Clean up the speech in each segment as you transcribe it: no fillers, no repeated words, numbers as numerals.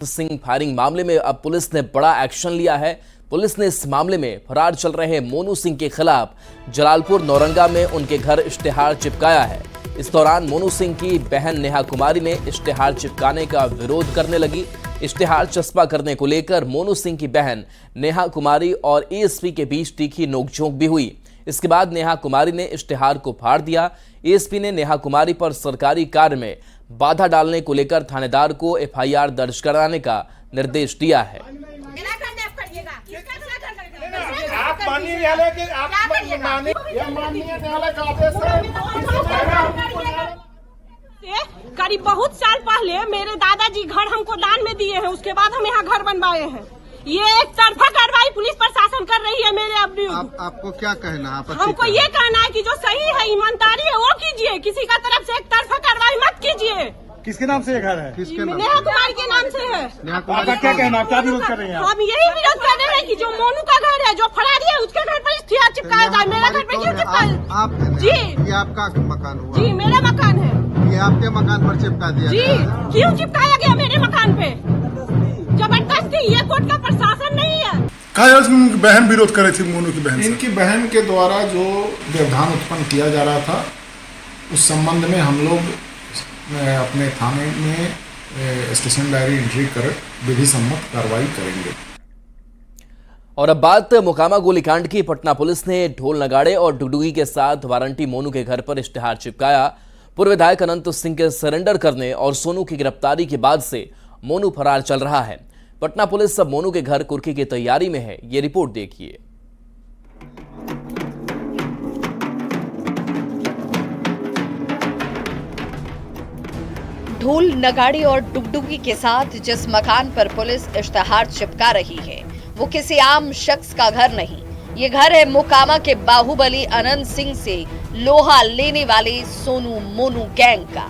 Singh firing मामले में अब पुलिस ने बड़ा एक्शन लिया है। पुलिस ने इस मामले में फरार चल रहे मोनू सिंह के खिलाफ जलालपुर नौरंगा में उनके घर इश्तेहार चिपकाया है। इस दौरान मोनू सिंह की बहन नेहा कुमारी ने इश्तेहार चिपकाने का विरोध करने लगी। इश्तेहार चस्पा करने को लेकर मोनू सिंह की बहन नेहा कुमारी और एएसपी के बीच तीखी नोकझोंक भी हुई। इसके बाद नेहा कुमारी ने इश्तेहार को फाड़ दिया। एएसपी ने नेहा कुमारी पर सरकारी कार्य में बाधा डालने को लेकर थानेदार को एफआईआर दर्ज कराने का निर्देश दिया है। आप माननीय न्यायालय के आप माननीय न्यायालय का आदेश है। करीब बहुत साल पहले मेरे दादाजी घर हमको दान में दिए हैं, उसके बाद हम यहाँ घर बनवाए हैं। ये एक तरफा कार्रवाई पुलिस प्रशासन कर रही है मेरे अपने। आपको क्या कहना है? हमको ये कहना है कि जो सही है, ईमानदारी है, वो कीजिए। किसी का तरफ से एक तरफा कार्रवाई मत कीजिए। किसके नाम से ये घर है? किसके नाम? नेहा कुमारी के नाम से है। आपका क्या कहना है? आप क्या विरोध कर रहे हैं? हम यही विरोध कर रहे हैं कि जो मोनू का घर है, जो फरारी है, उसके घर पर इश्तेहार चिपकाया जाए। मेरा घर पर क्यों चिपकाया? आप जी, ये आपका मकान हुआ? जी, मेरा मकान है। ये आपके मकान पर चिपका दिया? जी, क्यों चिपकाया गया मेरे मकान पे? जबरदस्ती, ये कोर्ट का प्रशासन नहीं है। बहन विरोध कर रही थी मोनू की बहन से। इनकी बहन के द्वारा जो व्यवधान उत्पन्न किया जा रहा था, उस संबंध में हम लोग अपने थाने में स्टेशन डायरी एंट्री कर विधि सम्मत कार्रवाई करेंगे। और अब बात मोकामा गोलीकांड की। पटना पुलिस ने ढोल नगाड़े और डुगडुगी के साथ वारंटी मोनू के घर पर इश्तेहार चिपकाया। पूर्व विधायक अनंत सिंह के सरेंडर करने और सोनू की गिरफ्तारी के बाद से मोनू फरार चल रहा है। पटना पुलिस अब मोनू के घर कुर्की की तैयारी में है। ये रिपोर्ट देखिए। ढोल नगाड़े और डुगडुगी के साथ जिस मकान पर पुलिस इश्तेहार चिपका रही है, वो किसी आम शख्स का घर नहीं। ये घर है मोकामा के बाहुबली अनंत सिंह से लोहा लेने वाले सोनू मोनू गैंग का।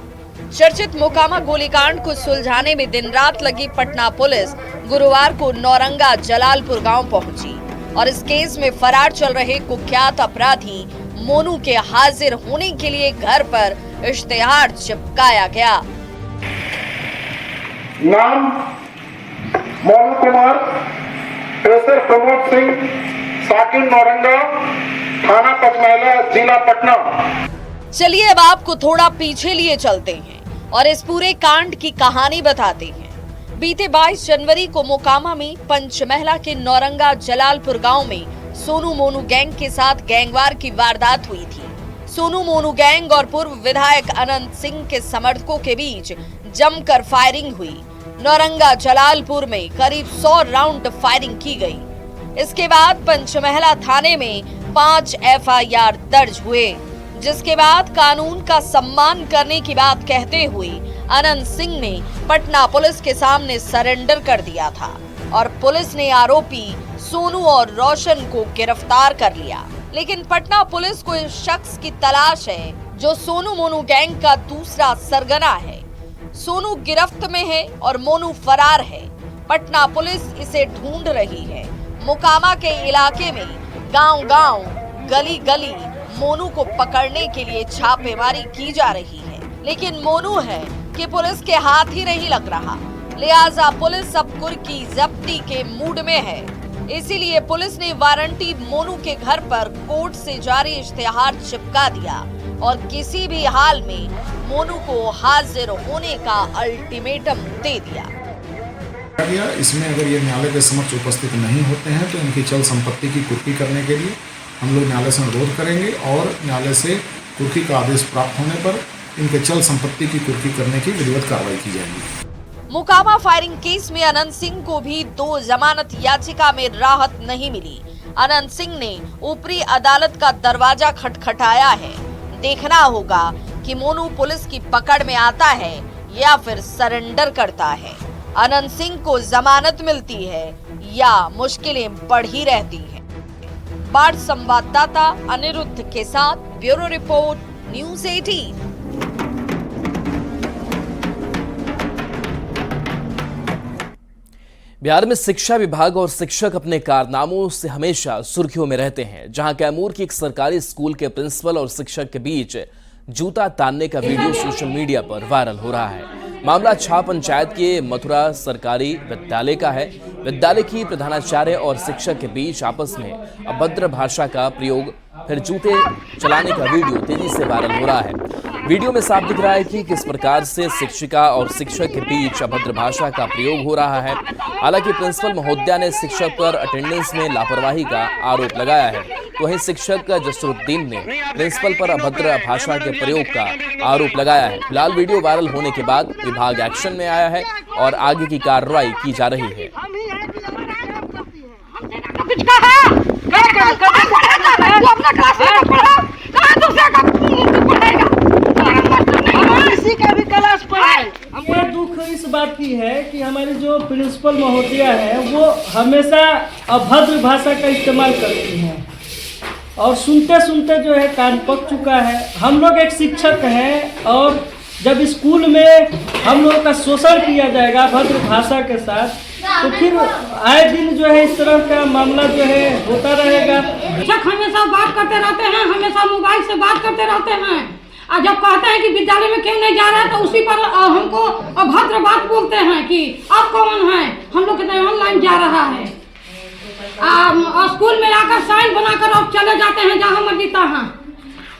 चर्चित मोकामा गोलीकांड को सुलझाने में दिन रात लगी पटना पुलिस गुरुवार को नौरंगा जलालपुर गांव पहुंची और इस केस में फरार चल रहे कुख्यात अपराधी मोनू के हाजिर होने के लिए घर पर इश्तेहार चिपकाया गया। नाम मोनू कुमार, प्रेसर प्रमोद सिंह, साकिन नौरंगा, थाना पचमैला, जिला पटना। चलिए अब आपको थोड़ा पीछे लिए चलते हैं और इस पूरे कांड की कहानी बताते हैं। बीते 22 जनवरी को मोकामा में पंचमहला के नौरंगा जलालपुर गांव में सोनू मोनू गैंग के साथ गैंगवार की वारदात हुई थी। सोनू मोनू गैंग और पूर्व विधायक अनंत सिंह के समर्थकों के बीच जमकर फायरिंग हुई। नौरंगा जलालपुर में करीब 100 राउंड फायरिंग की गई। इसके बाद पंचमहला थाने में 5 एफआईआर दर्ज हुए, जिसके बाद कानून का सम्मान करने की बात कहते हुए अनंत सिंह ने पटना पुलिस के सामने सरेंडर कर दिया था और पुलिस ने आरोपी सोनू और रोशन को गिरफ्तार कर लिया। लेकिन पटना पुलिस को इस शख्स की तलाश है जो सोनू मोनू गैंग का दूसरा सरगना है। सोनू गिरफ्त में है और मोनू फरार है। पटना पुलिस इसे ढूंढ रही है। मोकामा के इलाके में गांव-गांव, गली-गली मोनू को पकड़ने के लिए छापेमारी की जा रही है, लेकिन मोनू है कि पुलिस के हाथ ही नहीं लग रहा। लिहाजा पुलिस अब कुर्की जब्ती के मूड में है। इसीलिए पुलिस ने वारंटी मोनू के घर पर कोर्ट से जारी इश्तेहार चिपका दिया और किसी भी हाल में मोनू को हाजिर होने का अल्टीमेटम दे दिया। इसमें अगर ये न्यायालय के समक्ष उपस्थित नहीं होते हैं तो इनकी चल संपत्ति की कुर्की करने के लिए हम लोग न्यायालय से अनुरोध करेंगे और न्यायालय से कुर्की का आदेश प्राप्त होने पर इनके चल संपत्ति की कुर्की करने की विधिवत कार्रवाई की जाएगी। मोकामा फायरिंग केस में अनंत सिंह को भी 2 जमानत याचिका में राहत नहीं मिली। अनंत सिंह ने ऊपरी अदालत का दरवाजा खटखटाया है। देखना होगा कि मोनू पुलिस की पकड़ में आता है या फिर सरेंडर करता है। अनंत सिंह को जमानत मिलती है या मुश्किलें बढ़ी रहती हैं। बाढ़ संवाददाता अनिरुद्ध के साथ ब्यूरो रिपोर्ट, न्यूज़ 18। बिहार में शिक्षा विभाग और शिक्षक अपने कारनामों से हमेशा सुर्खियों में रहते हैं। जहां कैमूर की एक सरकारी स्कूल के प्रिंसिपल और शिक्षक के बीच जूता तानने का वीडियो सोशल मीडिया पर वायरल हो रहा है। मामला छा पंचायत के मथुरा सरकारी विद्यालय का है। विद्यालय की प्रधानाचार्य और शिक्षक के बीच आपस में अभद्र भाषा का प्रयोग, फिर जूते चलाने का वीडियो तेजी से वायरल हो रहा है। वीडियो में साफ दिख रहा है कि किस प्रकार से शिक्षिका और शिक्षक के बीच अभद्र भाषा का प्रयोग हो रहा है। हालांकि प्रिंसिपल महोदया ने शिक्षक पर अटेंडेंस में लापरवाही का आरोप लगाया है, तो वहीं शिक्षक जसरुद्दीन ने प्रिंसिपल पर अभद्र भाषा के प्रयोग का आरोप लगाया है। फिलहाल वीडियो वायरल होने के बाद विभाग एक्शन में आया है और आगे की कार्रवाई की जा रही है। किसी का भी क्लास पढ़ाए। हमें दुख इस बात की है कि हमारी जो प्रिंसिपल महोदया है वो हमेशा अभद्र भाषा का इस्तेमाल करती हैं और सुनते सुनते जो है कान पक चुका है। हम लोग एक शिक्षक हैं और जब स्कूल में हम लोग का शोषण किया जाएगा अभद्र भाषा के साथ, तो फिर आए दिन जो है इस तरह का मामला जो है होता रहेगा। शिक्षक हमेशा बात करते रहते हैं, हमेशा मोबाइल से बात करते रहते हैं और जब कहते हैं कि विद्यालय में क्यों नहीं जा रहा है तो उसी पर हमको अभद्र बात बोलते हैं कि आप कौन हैं, हम लोग कहते हैं ऑनलाइन जा रहा है। स्कूल में आकर साइन बनाकर आप चले जाते हैं जहाँ मर्जी तहाँ।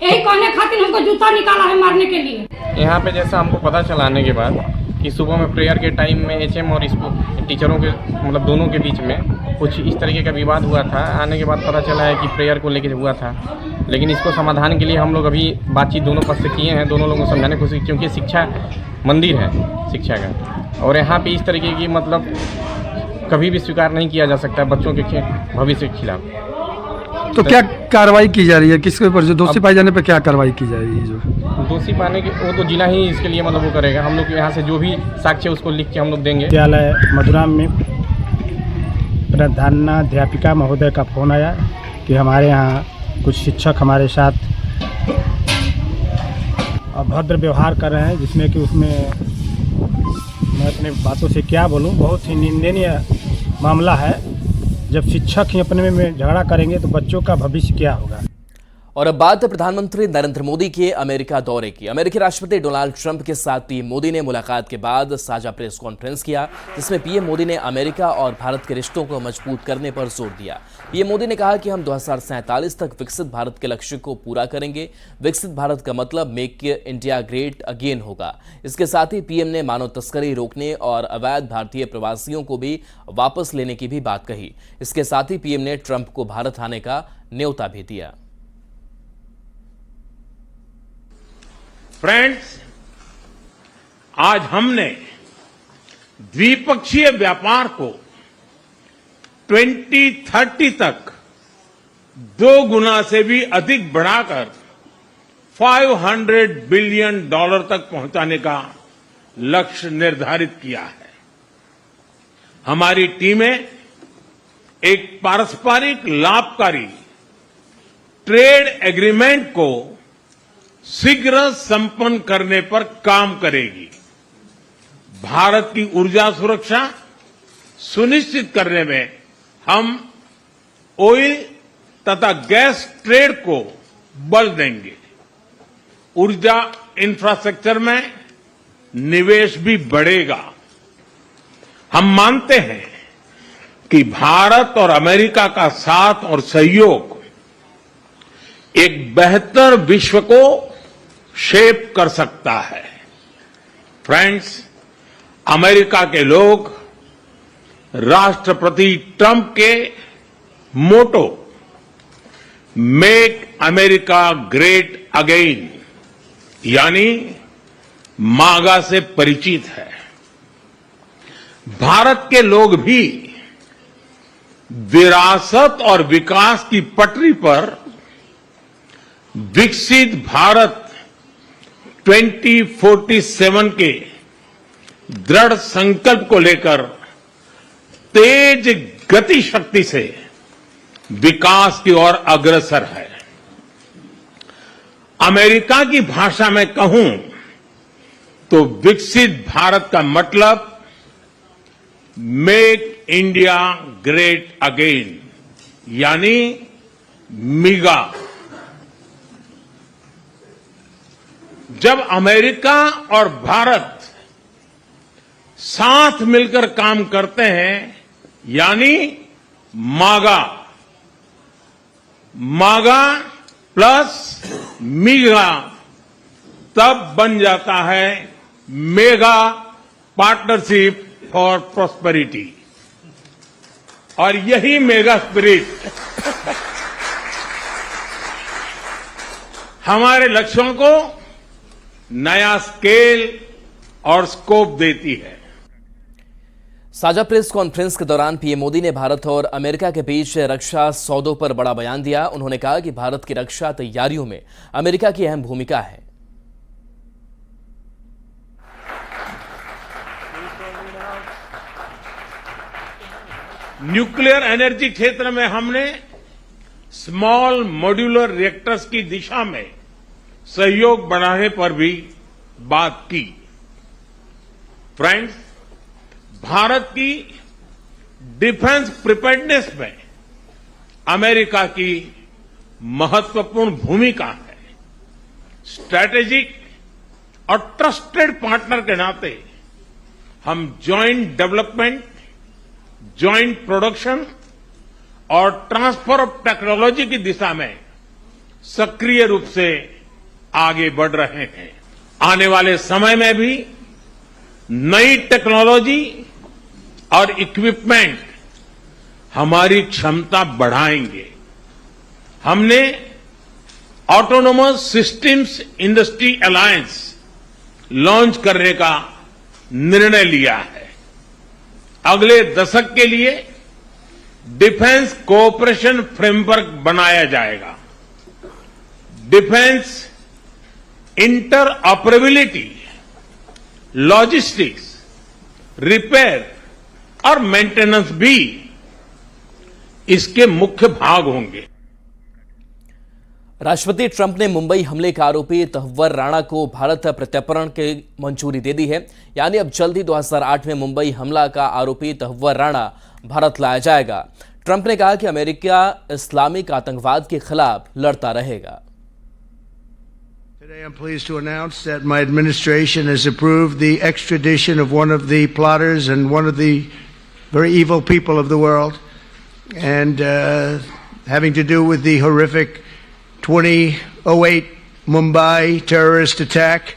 यही कहने खातिर हमको जूता निकाला है मारने के लिए। यहाँ पे जैसा हमको पता चला आने के बाद कि सुबह में प्रेयर के टाइम में एचएम और टीचरों के मतलब दोनों के बीच में कुछ इस तरीके का विवाद हुआ था। आने के बाद पता चला है कि प्रेयर को लेकर हुआ था, लेकिन इसको समाधान के लिए हम लोग अभी बातचीत दोनों पक्ष से किए हैं। दोनों लोगों को समझाने की कोशिश, क्योंकि शिक्षा मंदिर है शिक्षा का, और यहाँ पे इस तरीके की मतलब कभी भी स्वीकार नहीं किया जा सकता बच्चों के भविष्य के खिलाफ। तो क्या कार्रवाई की जा रही है, किसके ऊपर जो दोषी पाए जाने पर क्या कार्रवाई की जा रही है? जो दोषी पाने के वो तो जिला ही इसके लिए मतलब वो करेगा। हम लोग यहाँ से जो भी साक्ष्य उसको लिख के हम लोग देंगे। विद्यालय मथुरा में प्रधानाध्यापिका महोदय का फ़ोन आया कि हमारे यहाँ कुछ शिक्षक हमारे साथ अभद्र व्यवहार कर रहे हैं, जिसमें कि उसमें मैं अपने बातों से क्या बोलूँ, बहुत ही निंदनीय मामला है। जब शिक्षक ही अपने में झगड़ा करेंगे तो बच्चों का भविष्य क्या होगा। और अब बात है प्रधानमंत्री नरेंद्र मोदी के अमेरिका दौरे की। अमेरिकी राष्ट्रपति डोनाल्ड ट्रंप के साथ पीएम मोदी ने मुलाकात के बाद साझा प्रेस कॉन्फ्रेंस किया, जिसमें पीएम मोदी ने अमेरिका और भारत के रिश्तों को मजबूत करने पर जोर दिया। पीएम मोदी ने कहा कि हम 2047 तक विकसित भारत के लक्ष्य को पूरा करेंगे। विकसित भारत का मतलब मेक इंडिया ग्रेट अगेन होगा। इसके साथ ही पीएम ने मानव तस्करी रोकने और अवैध भारतीय प्रवासियों को भी वापस लेने की भी बात कही। इसके साथ ही पीएम ने ट्रंप को भारत आने का न्योता भी दिया। फ्रेंड्स, आज हमने द्विपक्षीय व्यापार को 2030 तक 2 गुना से भी अधिक बढ़ाकर $500 बिलियन तक पहुंचाने का लक्ष्य निर्धारित किया है। हमारी टीमें एक पारस्परिक लाभकारी ट्रेड एग्रीमेंट को शीघ्र संपन्न करने पर काम करेगी। भारत की ऊर्जा सुरक्षा सुनिश्चित करने में हम ऑयल तथा गैस ट्रेड को बल देंगे। ऊर्जा इंफ्रास्ट्रक्चर में निवेश भी बढ़ेगा। हम मानते हैं कि भारत और अमेरिका का साथ और सहयोग एक बेहतर विश्व को शेप कर सकता है। फ्रेंड्स, अमेरिका के लोग राष्ट्रपति ट्रंप के मोटो मेक अमेरिका ग्रेट अगेन यानी मागा से परिचित है। भारत के लोग भी विरासत और विकास की पटरी पर विकसित भारत 2047 के दृढ़ संकल्प को लेकर तेज गति शक्ति से विकास की ओर अग्रसर है। अमेरिका की भाषा में कहूं तो विकसित भारत का मतलब मेक इंडिया ग्रेट अगेन यानी मिगा। जब अमेरिका और भारत साथ मिलकर काम करते हैं, यानी मागा प्लस मीगा, तब बन जाता है मेगा पार्टनरशिप फॉर प्रॉस्पेरिटी। और यही मेगा स्पिरिट हमारे लक्ष्यों को नया स्केल और स्कोप देती है। साझा प्रेस कॉन्फ्रेंस के दौरान पीएम मोदी ने भारत और अमेरिका के बीच रक्षा सौदों पर बड़ा बयान दिया। उन्होंने कहा कि भारत की रक्षा तैयारियों में अमेरिका की अहम भूमिका है। न्यूक्लियर एनर्जी क्षेत्र में हमने स्मॉल मॉड्यूलर रिएक्टर्स की दिशा में सहयोग बढ़ाने पर भी बात की। फ्रेंड्स, भारत की डिफेंस प्रिपेयर्डनेस में अमेरिका की महत्वपूर्ण भूमिका है। स्ट्रैटेजिक और ट्रस्टेड पार्टनर के नाते हम जॉइंट डेवलपमेंट, जॉइंट प्रोडक्शन और ट्रांसफर ऑफ टेक्नोलॉजी की दिशा में सक्रिय रूप से आगे बढ़ रहे हैं। आने वाले समय में भी नई टेक्नोलॉजी और इक्विपमेंट हमारी क्षमता बढ़ाएंगे। हमने autonomous systems industry alliance launch करने का निर्णय लिया है। अगले दशक के लिए डिफेंस कोऑपरेशन फ्रेमवर्क बनाया जाएगा। डिफेंस इंटरऑपरेबिलिटी, लॉजिस्टिक्स, रिपेयर और मेंटेनेंस भी इसके मुख्य भाग होंगे। राष्ट्रपति ट्रंप ने मुंबई हमले का आरोपी तहव्वुर राणा को भारत प्रत्यर्पण की मंजूरी दे दी है। यानी अब जल्द ही 2008 में मुंबई हमला का आरोपी तहव्वुर राणा भारत लाया जाएगा। ट्रंप ने कहा कि अमेरिका इस्लामिक आतंकवाद के खिलाफ लड़ता रहेगा। Today I'm pleased to announce that my administration has approved the extradition of one of the plotters and one of the very evil people of the world, and having to do with the horrific 2008 Mumbai terrorist attack,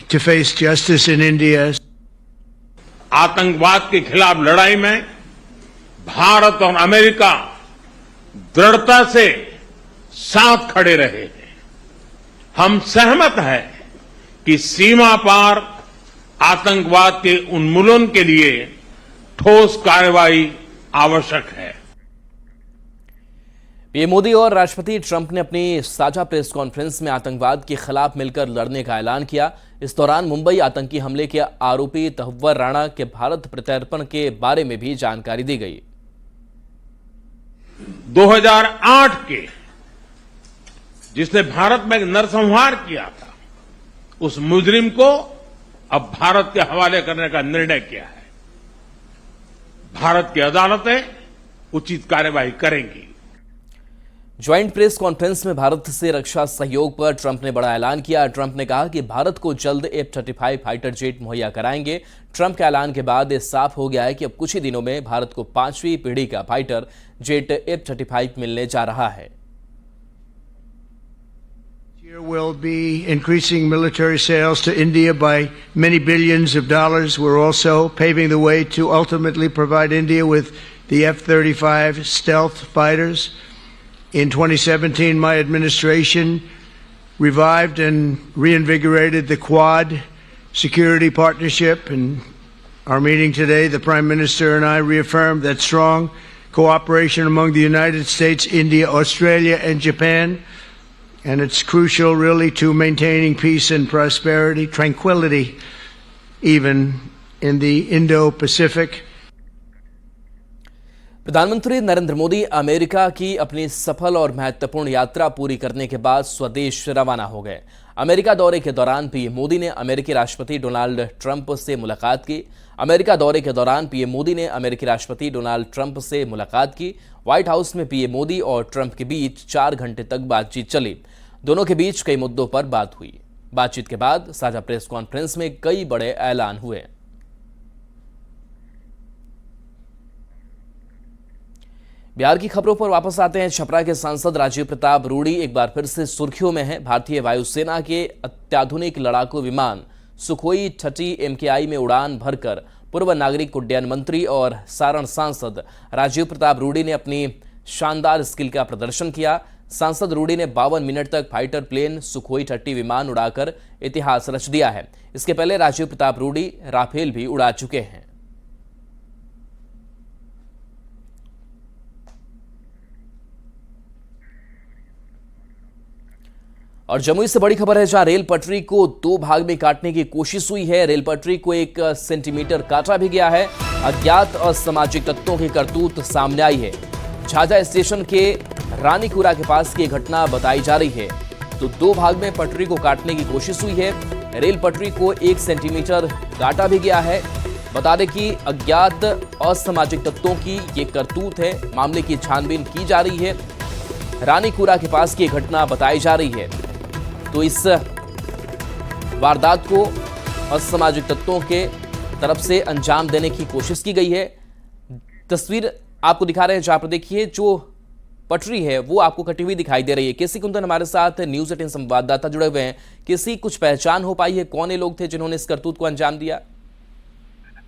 to face justice in India. आतंकवाद के खिलाफ लड़ाई में भारत और America दृढ़ता से साथ खड़े रहे हैं। हम सहमत हैं कि सीमा पार आतंकवाद के उन्मूलन के लिए ठोस कार्रवाई आवश्यक है। पीएम मोदी और राष्ट्रपति ट्रंप ने अपनी साझा प्रेस कॉन्फ्रेंस में आतंकवाद के खिलाफ मिलकर लड़ने का ऐलान किया। इस दौरान मुंबई आतंकी हमले के आरोपी तहव्वुर राणा के भारत प्रत्यर्पण के बारे में भी जानकारी दी गई। 2008 के जिसने भारत में नरसंहार किया था, उस मुजरिम को अब भारत के हवाले करने का निर्णय किया है। भारत की अदालतें उचित कार्यवाही करेंगी। ज्वाइंट प्रेस कॉन्फ्रेंस में भारत से रक्षा सहयोग पर ट्रंप ने बड़ा ऐलान किया। ट्रंप ने कहा कि भारत को जल्द F-35 फाइटर जेट मुहैया कराएंगे। ट्रंप के ऐलान के बाद ये साफ हो गया है कि अब कुछ ही दिनों में भारत को 5वीं पीढ़ी का फाइटर जेट F-35 मिलने जा रहा है। Will be increasing military sales to India by many billions of dollars. We're also paving the way to ultimately provide India with the F-35 stealth fighters. In 2017, my administration revived and reinvigorated the Quad security partnership. In our meeting today, the Prime Minister and I reaffirmed that strong cooperation among the United States, India, Australia, and Japan. And it's crucial, really, to maintaining peace and prosperity, tranquility, even in the Indo-Pacific. प्रधानमंत्री Narendra Modi America की अपनी सफल और महत्वपूर्ण यात्रा पूरी करने के बाद स्वदेश रवाना हो गए। अमेरिका दौरे के दौरान पीएम मोदी ने अमेरिकी राष्ट्रपति डोनाल्ड ट्रंप से मुलाकात की। अमेरिका दौरे के दौरान पीएम मोदी ने अमेरिकी राष्ट्रपति डोनाल्ड ट्रंप से मुलाकात की। व्हाइट हाउस में पीएम मोदी और ट्रंप के बीच 4 घंटे तक बातचीत चली। दोनों के बीच कई मुद्दों पर बात हुई। बातचीत के बाद साझा प्रेस कॉन्फ्रेंस में कई बड़े ऐलान हुए। बिहार की खबरों पर वापस आते हैं। छपरा के सांसद राजीव प्रताप रूडी एक बार फिर से सुर्खियों में हैं। भारतीय वायुसेना के अत्याधुनिक लड़ाकू विमान सुखोई 30 MKI में उड़ान भरकर पूर्व नागरिक उड्डयन मंत्री और सारण सांसद राजीव प्रताप रूडी ने अपनी शानदार स्किल का प्रदर्शन किया। सांसद रूडी ने 52 मिनट तक फाइटर प्लेन सुखोई 30 विमान उड़ाकर इतिहास रच दिया है। इसके पहले राजीव प्रताप रूडी राफेल भी उड़ा चुके हैं। और जमुई से बड़ी खबर है, जहां रेल पटरी को 2 भाग में काटने की कोशिश हुई है। रेल पटरी को 1 सेंटीमीटर काटा भी गया है। अज्ञात असामाजिक तत्वों की करतूत सामने आई है। झाझा स्टेशन के रानीकुरा के पास की घटना बताई जा रही है। तो 2 भाग में पटरी को काटने की कोशिश हुई है। रेल पटरी को 1 सेंटीमीटर काटा भी गया है। बता दें कि अज्ञात असामाजिक तत्वों की ये करतूत है। मामले की छानबीन की जा रही है। रानीकुरा के पास की घटना बताई जा रही है। तो इस वारदात को असामाजिक तत्वों के तरफ से अंजाम देने की कोशिश की गई है। तस्वीर आपको दिखा रहे हैं, जहां पर देखिए जो पटरी है वो आपको कटी हुई दिखाई दे रही है। केसी कुंदन हमारे साथ न्यूज़ 18 संवाददाता जुड़े हुए हैं। किसी कुछ पहचान हो पाई है, कौन ये लोग थे जिन्होंने इस करतूत को अंजाम दिया?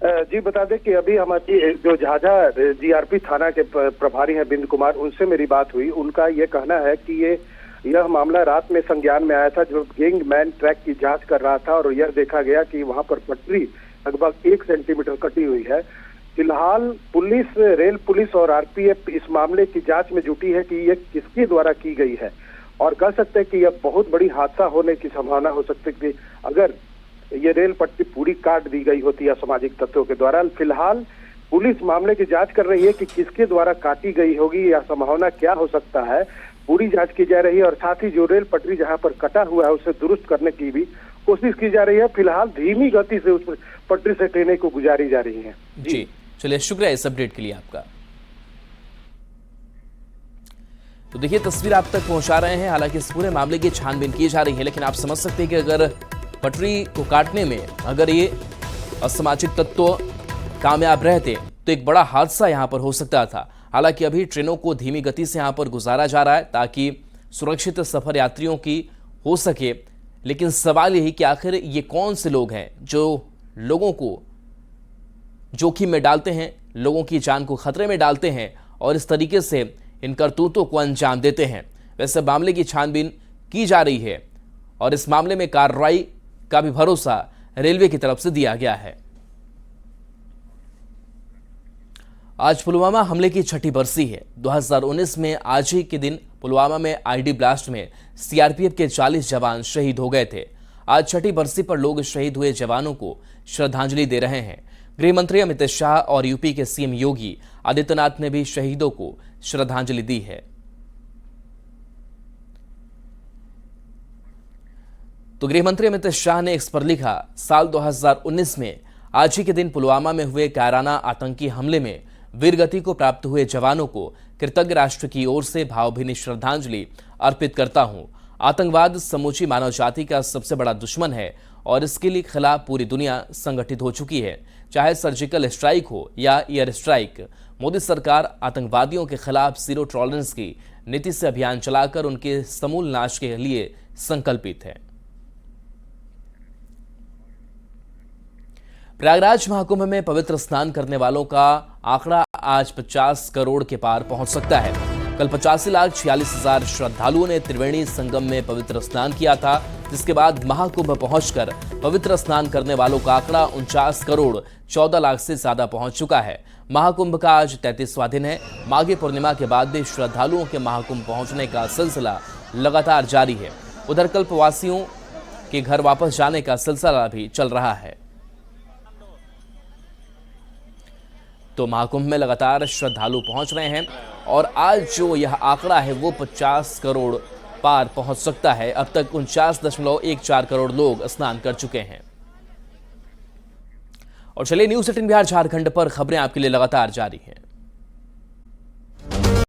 जी बता दें कि अभी हमारी जो झाझा GRP थाना के प्रभारी हैं बिंद कुमार, उनसे मेरी बात हुई। उनका ये कहना है कि यह मामला रात में संज्ञान में आया था जब गैंगमैन ट्रैक की जांच कर रहा था और यह देखा गया कि वहां पर पटरी लगभग 1 सेंटीमीटर कटी हुई है। फिलहाल पुलिस, रेल पुलिस और RPF इस मामले की जांच में जुटी है कि यह किसके द्वारा की गई है और कह सकते हैं कि यह बहुत बड़ी हादसा होने की संभावना हो सकती थी अगर ये रेल पटरी पूरी काट दी गई होती असामाजिक तत्वों के द्वारा। फिलहाल पुलिस मामले की जांच कर रही है कि किसके द्वारा काटी गई होगी या संभावना क्या हो सकता है, पूरी जांच की जा रही है। और साथ ही जो रेल पटरी जहां पर कटा हुआ है उसे दुरुस्त करने की भी कोशिश की जा रही है। फिलहाल धीमी गति से उस पटरी से ट्रेनें को गुजारी जा रही हैं। जी चलिए, शुक्रिया इस अपडेट के लिए आपका। तो देखिए, तस्वीर आप तक पहुंचा रहे हैं। हालांकि इस पूरे मामले की छानबीन की जा रही है, लेकिन आप समझ सकते हैं कि अगर पटरी को काटने में अगर ये असामाजिक तत्व कामयाब रहते तो एक बड़ा हादसा यहां पर हो सकता था। हालांकि अभी ट्रेनों को धीमी गति से यहां पर गुजारा जा रहा है ताकि सुरक्षित सफर यात्रियों की हो सके। लेकिन सवाल यही कि आखिर ये कौन से लोग हैं जो लोगों को जोखिम में डालते हैं, लोगों की जान को खतरे में डालते हैं और इस तरीके से इन करतूतों को अंजाम देते हैं। वैसे मामले की छानबीन की जा रही है और इस मामले में कार्रवाई का भी भरोसा रेलवे की तरफ से दिया गया है। आज पुलवामा हमले की 6ठी बरसी है। 2019 में आज ही के दिन पुलवामा में ID ब्लास्ट में CRPF के 40 जवान शहीद हो गए थे। आज 6ठी बरसी पर लोग शहीद हुए जवानों को श्रद्धांजलि दे रहे हैं। गृह मंत्री अमित शाह और यूपी के CM योगी आदित्यनाथ ने भी शहीदों को श्रद्धांजलि दी है। तो गृह मंत्री अमित शाह ने इस पर लिखा, साल 2019 में आज ही के दिन पुलवामा में हुए कायराना आतंकी हमले में वीरगति को प्राप्त हुए जवानों को कृतज्ञ राष्ट्र की ओर से भावभीनी श्रद्धांजलि अर्पित करता हूं। आतंकवाद समूची मानव जाति का सबसे बड़ा दुश्मन है और इसके लिए खिलाफ पूरी दुनिया संगठित हो चुकी है। चाहे सर्जिकल स्ट्राइक हो या एयर स्ट्राइक, मोदी सरकार आतंकवादियों के खिलाफ जीरो टॉलरेंस की नीति से अभियान चलाकर उनके समूल नाश के लिए संकल्पित है। प्रयागराज महाकुंभ में पवित्र स्नान करने वालों का आंकड़ा आज 50 करोड़ के पार पहुंच सकता है। कल 85,46,000 श्रद्धालुओं ने त्रिवेणी संगम में पवित्र स्नान किया था, जिसके बाद महाकुंभ पहुंचकर पवित्र स्नान करने वालों का आंकड़ा 49 करोड़ 14 लाख से ज्यादा पहुंच चुका है। महाकुंभ का आज 33वां दिन है। माघी पूर्णिमा के बाद भी श्रद्धालुओं के महाकुंभ पहुंचने का सिलसिला लगातार जारी है। उधर कल्पवासियों के घर वापस जाने का सिलसिला भी चल रहा है। तो महाकुंभ में लगातार श्रद्धालु पहुंच रहे हैं और आज जो यह आंकड़ा है वो 50 करोड़ पार पहुंच सकता है। अब तक 49.14 करोड़ लोग स्नान कर चुके हैं। और चलिए, न्यूज़ 18 बिहार झारखंड पर खबरें आपके लिए लगातार जारी हैं।